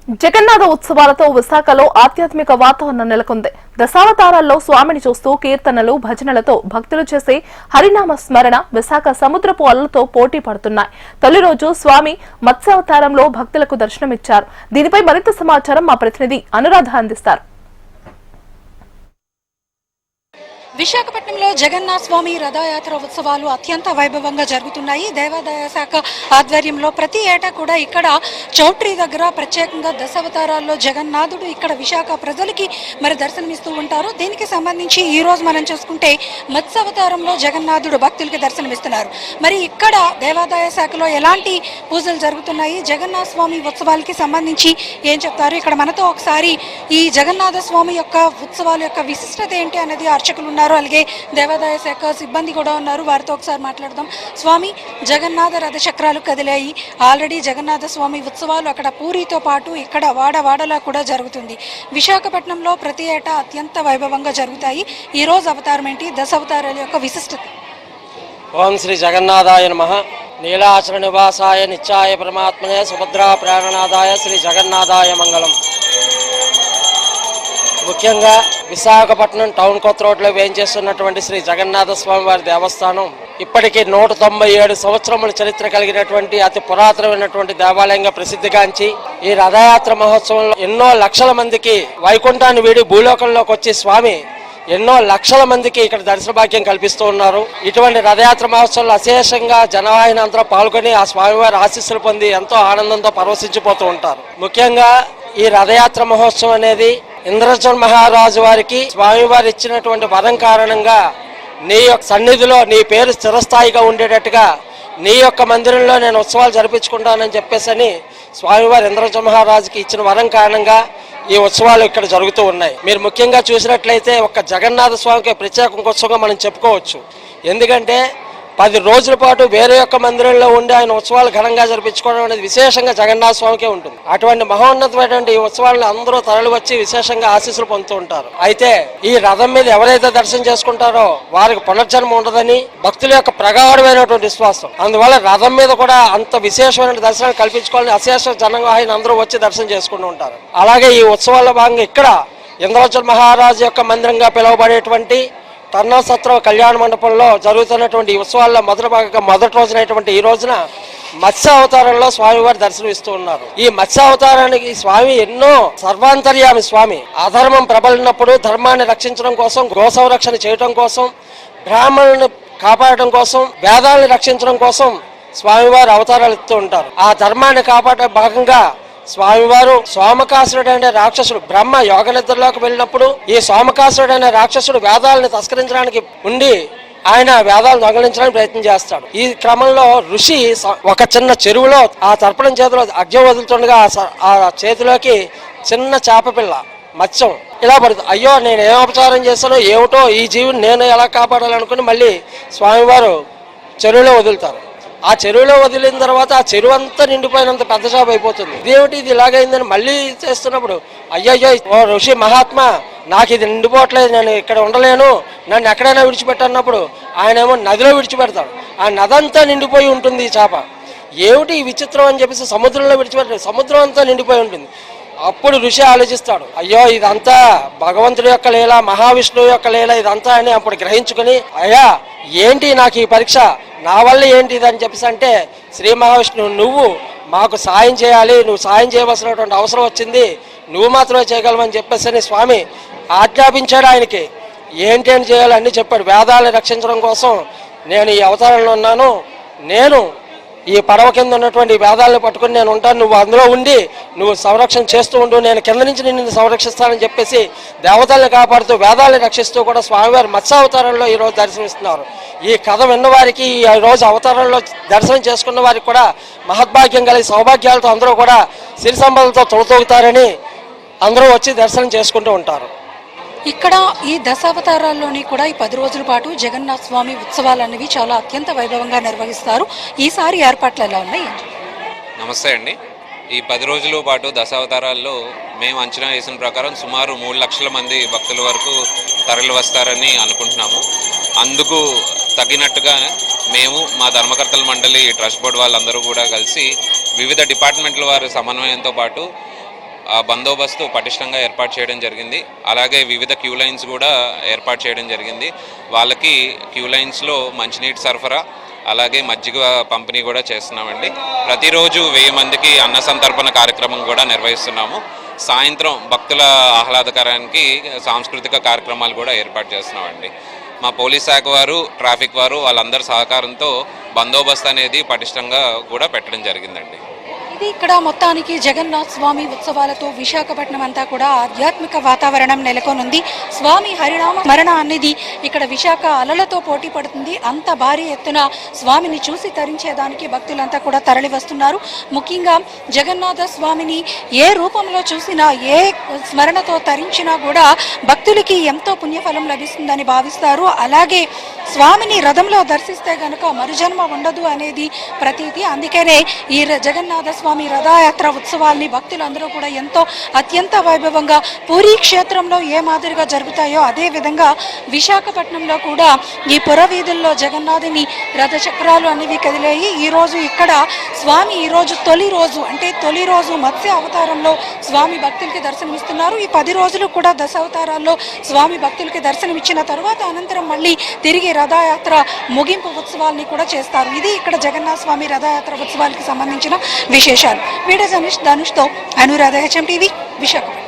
జగన్నాథ ఉత్సవాలతో విశాఖలో ఆధ్యాత్మిక వాతావరణం నెలకొంది. దశావతారాల్లో స్వామిని చూస్తూ కీర్తనలు, భజనలతో భక్తులు చేసే హరినామ స్మరణ విశాఖ సముద్రపు అలలతో పోటీ పడుతున్నాయి. తొలి రోజు స్వామి మత్స్యావతారంలో భక్తులకు దర్శనమిచ్చారు. దీనిపై మరింత సమాచారం మా ప్రతినిధి అనురాధ అందిస్తారు. విశాఖపట్నంలో జగన్నాథ స్వామి రథయాత్ర ఉత్సవాలు అత్యంత వైభవంగా జరుగుతున్నాయి. దేవాదాయ శాఖ ఆధ్వర్యంలో ప్రతి ఏటా కూడా ఇక్కడ చౌట్రీ దగ్గర ప్రత్యేకంగా దశావతారాల్లో జగన్నాథుడు ఇక్కడ విశాఖ ప్రజలకి మరి దర్శనమిస్తూ ఉంటారు. దీనికి సంబంధించి ఈ రోజు మనం చూసుకుంటే మత్స్యావతారంలో జగన్నాథుడు భక్తులకి దర్శనమిస్తున్నారు. మరి ఇక్కడ దేవాదాయ శాఖలో ఎలాంటి పూజలు జరుగుతున్నాయి, జగన్నాథ స్వామి ఉత్సవాలకి సంబంధించి ఏం చెప్తారు, ఇక్కడ మనతో ఒకసారి ఈ జగన్నాథ స్వామి యొక్క ఉత్సవాల యొక్క విశిష్టత ఏంటి అనేది అర్చకులు ఉన్నారు, అలాగే దేవాదాయ శాఖ సిబ్బంది కూడా ఉన్నారు. వారితో ఒకసారి మాట్లాడదాం. స్వామి, జగన్నాథ రథ చక్రాలు కదిలాయి. ఆల్రెడీ జగన్నాథ స్వామి ఉత్సవాలు అక్కడ పూరితో పాటు ఇక్కడ వాడవాడలా కూడా జరుగుతుంది. విశాఖపట్నంలో ప్రతి ఏటా అత్యంత వైభవంగా జరుగుతాయి. ఈ రోజు అవతారం ఏంటి, దశావతారాల యొక్క విశిష్టత? ఓం శ్రీ జగన్నాథాయ నమః. నీలాచల నివాసాయ నిత్యాయ పరమాత్మనే సుభద్రా ప్రాణనాథాయ శ్రీ జగన్నాథాయ మంగళం. ముఖ్యంగా విశాఖపట్నం టౌన్ కొత్త రోడ్లో వేయించేస్తున్నటువంటి శ్రీ జగన్నాథ స్వామి వారి దేవస్థానం ఇప్పటికీ 197 సంవత్సరముల చరిత్ర కలిగినటువంటి అతి పురాతనమైనటువంటి దేవాలయంగా ప్రసిద్ధిగాంచి ఈ రథయాత్ర మహోత్సవంలో ఎన్నో లక్షల మందికి వైకుంఠాన్ని వీడి భూలోకంలోకి వచ్చి స్వామి ఎన్నో లక్షల మందికి ఇక్కడ దర్శన భాగ్యం కల్పిస్తూ ఉన్నారు. ఇటువంటి రథయాత్ర మహోత్సవంలో అశేషంగా జనవాహిని అంతా పాల్గొని ఆ స్వామివారి ఆశీస్సులు పొంది ఎంతో ఆనందంతో పరవశించిపోతూ ఉంటారు. ముఖ్యంగా ఈ రథయాత్ర మహోత్సవం అనేది ఇంద్రజన్ మహారాజు వారికి స్వామివారు ఇచ్చినటువంటి వరం కారణంగా నీ యొక్క సన్నిధిలో నీ పేరు స్థిరస్థాయిగా ఉండేటట్టుగా నీ యొక్క మందిరంలో నేను ఉత్సవాలు జరిపించుకుంటానని చెప్పేసి స్వామివారు ఇంద్రజన్ మహారాజుకి ఇచ్చిన వరం కారణంగా ఈ ఉత్సవాలు ఇక్కడ జరుగుతూ ఉన్నాయి. మీరు ముఖ్యంగా చూసినట్లయితే ఒక జగన్నాథ స్వామికి ప్రత్యేక ఉత్సవంగా మనం చెప్పుకోవచ్చు. ఎందుకంటే 10 రోజుల పాటు వేరే యొక్క మందిరంలో ఉండి ఆయన ఉత్సవాలు ఘనంగా జరిపించుకోవడం అనేది విశేషంగా జగన్నాథ స్వామికే ఉంటుంది. అటువంటి మహోన్నతమైనటువంటి ఈ ఉత్సవాలను అందరూ తరలి వచ్చి విశేషంగా ఆశీస్సులు పొందుతూ ఉంటారు. అయితే ఈ రథం మీద ఎవరైతే దర్శనం చేసుకుంటారో వారికి పునర్జన్మ ఉండదని భక్తుల యొక్క ప్రగాఢమైనటువంటి విశ్వాసం. అందువల్ల రథం మీద కూడా అంత విశేషమైన దర్శనాలు కల్పించుకోవాలని అశేష జనవాహిని అందరూ వచ్చి దర్శనం చేసుకుంటూ ఉంటారు. అలాగే ఈ ఉత్సవాల్లో భాగంగా ఇక్కడ ఇంద్రజన్ మహారాజు యొక్క మందిరంగా పిలువబడేటువంటి తర్ణసత్ర కళ్యాణ మండపంలో జరుగుతున్నటువంటి ఉత్సవాల్లో మొదటి రోజునటువంటి ఈ రోజున మత్స్య అవతారంలో స్వామివారి దర్శనం ఇస్తూ ఉన్నారు. ఈ మత్స్య అవతారానికి స్వామి ఎన్నో సర్వాంతర్యామి స్వామి. అధర్మం ప్రబలినప్పుడు ధర్మాన్ని రక్షించడం కోసం, గో సంరక్షణ చేయడం కోసం, బ్రాహ్మణులను కాపాడటం కోసం, వేదాలను రక్షించడం కోసం స్వామివారు అవతారాలు ఇస్తూ ఉంటారు. ఆ ధర్మాన్ని కాపాడే భాగంగా స్వామివారు సోమకాసురుడు అనే రాక్షసుడు బ్రహ్మ యోగ నిద్రలోకి వెళ్ళినప్పుడు ఈ సోమకాసురుడు అనే రాక్షసుడు వేదాలను తస్కరించడానికి ఉండి ఆయన వేదాలు దొంగలించడానికి ప్రయత్నం చేస్తాడు. ఈ క్రమంలో ఋషి ఒక చిన్న చెరువులో ఆ తర్పణం చేతిలో అగ్ని వదులుతుండగా ఆ చేతిలోకి చిన్న చేప పిల్ల మత్స్యం ఇలా పడుతుంది. అయ్యో నేను ఏం అపచారం చేస్తానో ఏమిటో, ఈ జీవిని నేను ఎలా కాపాడాలనుకుని మళ్ళీ స్వామివారు చెరువులో వదులుతారు. ఆ చెరువులో వదిలిన తర్వాత ఆ చెరువు అంతా నిండిపోయినంత పెద్ద చేప అయిపోతుంది. ఇదేమిటి ఇది ఇలాగైందని మళ్ళీ చేస్తున్నప్పుడు అయ్యయ్యో ఓ ఋషి మహాత్మా నాకు ఇది నిండిపోవట్లేదు, నేను ఇక్కడ ఉండలేను, నన్ను ఎక్కడైనా విడిచిపెట్టన్నప్పుడు ఆయన ఏమో నదిలో విడిచిపెడతాడు. ఆ నది అంతా నిండిపోయి ఉంటుంది ఈ చేప. ఏమిటి ఈ విచిత్రం అని చెప్పేసి సముద్రంలో విడిచిపెట్టాడు. సముద్రం అంతా నిండిపోయి ఉంటుంది. అప్పుడు ఋషి ఆలోచిస్తాడు, అయ్యో ఇదంతా భగవంతుడి యొక్క లీల, మహావిష్ణువు యొక్క లీల ఇదంతా అని అప్పుడు గ్రహించుకుని అయ్యా ఏంటి నాకు ఈ పరీక్ష, నా వల్ల ఏంటి ఇది అని చెప్పేసి అంటే శ్రీ మహావిష్ణువు నువ్వు మాకు సాయం చేయాలి, నువ్వు సాయం చేయవలసినటువంటి అవసరం వచ్చింది, నువ్వు మాత్రమే చేయగలవని చెప్పేసి స్వామి ఆజ్ఞాపించాడు. ఆయనకి ఏంటి అని చేయాలి అన్నీ చెప్పాడు. వేదాలను రక్షించడం కోసం నేను ఈ అవతారంలో ఉన్నాను, నేను ఈ పడవ కింద ఉన్నటువంటి వేదాలను పట్టుకుని నేను ఉంటాను, నువ్వు అందులో ఉండి నువ్వు సంరక్షణ చేస్తూ ఉండు, నేను కింద నుంచి నిన్ను సంరక్షిస్తానని చెప్పేసి దేవతల్ని కాపాడుతూ వేదాలను రక్షిస్తూ కూడా స్వామివారి మత్స్యావతారంలో ఈరోజు దర్శనమిస్తున్నారు. ఈ కథ విన్నవారికి ఈ రోజు అవతారంలో దర్శనం చేసుకున్న వారికి కూడా మహద్భాగ్యం కలిగి సౌభాగ్యాలతో అందరూ కూడా సిరి సంపదలతో తొలతూగుతారని అందరూ వచ్చి దర్శనం చేసుకుంటూ ఉంటారు. ఇక్కడ ఈ దశావతారాల్లోని కూడా ఈ 10 రోజుల పాటు జగన్నాథ స్వామి ఉత్సవాలు అనేవి చాలా అత్యంత వైభవంగా నిర్వహిస్తారు. ఈసారి ఏర్పాట్లు ఎలా ఉన్నాయి? నమస్తే అండి. ఈ 10 రోజుల పాటు దశావతారాల్లో మేము అంచనా వేసిన ప్రకారం సుమారు 3 లక్షల మంది భక్తుల వరకు తరలి వస్తారని అనుకుంటున్నాము. అందుకు తగినట్టుగా మేము మా ధర్మకర్తల మండలి ట్రస్ట్ బోర్డు వాళ్ళందరూ కూడా కలిసి వివిధ డిపార్ట్మెంట్ల వారి సమన్వయంతో పాటు బందోబస్తు పటిష్టంగా ఏర్పాటు చేయడం జరిగింది. అలాగే వివిధ క్యూ లైన్స్ కూడా ఏర్పాటు చేయడం జరిగింది. వాళ్ళకి క్యూ లైన్స్లో మంచినీటి సరఫరా అలాగే మజ్జిగ పంపిణీ కూడా చేస్తున్నామండి. ప్రతిరోజు 1000 మందికి అన్న సంతర్పణ కార్యక్రమం కూడా నిర్వహిస్తున్నాము. సాయంత్రం భక్తుల ఆహ్లాదకరానికి సాంస్కృతిక కార్యక్రమాలు కూడా ఏర్పాటు చేస్తున్నామండి. మా పోలీస్ శాఖ వారు, ట్రాఫిక్ వారు వాళ్ళందరి సహకారంతో బందోబస్తు అనేది పటిష్టంగా కూడా పెట్టడం జరిగిందండి. ఇది ఇక్కడ మొత్తానికి జగన్నాథ స్వామి ఉత్సవాలతో విశాఖపట్నం అంతా కూడా ఆధ్యాత్మిక వాతావరణం నెలకొనుంది. స్వామి హరినామ స్మరణ అనేది ఇక్కడ విశాఖ అలలతో పోటీ పడుతుంది. అంత భారీ ఎత్తున స్వామిని చూసి తరించేదానికి భక్తులంతా కూడా తరలి వస్తున్నారు. ముఖ్యంగా జగన్నాథ స్వామిని ఏ రూపంలో చూసినా, ఏ స్మరణతో తరించినా కూడా భక్తులకి ఎంతో పుణ్యఫలం లభిస్తుందని భావిస్తారు. అలాగే స్వామిని రథంలో దర్శిస్తే గనుక మరుజన్మ ఉండదు అనేది ప్రతీతి. అందుకనే ఈ జగన్నాథ స్వామి రథయాత్ర ఉత్సవాల్ని భక్తులందరూ కూడా ఎంతో అత్యంత వైభవంగా పూరీ క్షేత్రంలో ఏ మాదిరిగా జరుగుతాయో అదే విధంగా విశాఖపట్నంలో కూడా ఈ పురవీధుల్లో జగన్నాథుని రథ చక్రాలు అనేవి కదిలాయి. ఈరోజు ఇక్కడ స్వామి ఈరోజు తొలి రోజు మత్స్య అవతారంలో స్వామి భక్తులకి దర్శనమిస్తున్నారు. ఈ 10 రోజులు కూడా దశావతారాల్లో స్వామి భక్తులకి దర్శనమిచ్చిన తర్వాత అనంతరం మళ్ళీ తిరిగి రథయాత్ర ముగింపు ఉత్సవాల్ని కూడా చేస్తారు. ఇది ఇక్కడ జగన్నాథ స్వామి రథయాత్ర ఉత్సవాలకి సంబంధించిన విశేషాలు. వీడియో జర్నలిస్ట్ ధనుష్తో అనురాధ, HM టీవీ, విశాఖపట్నం.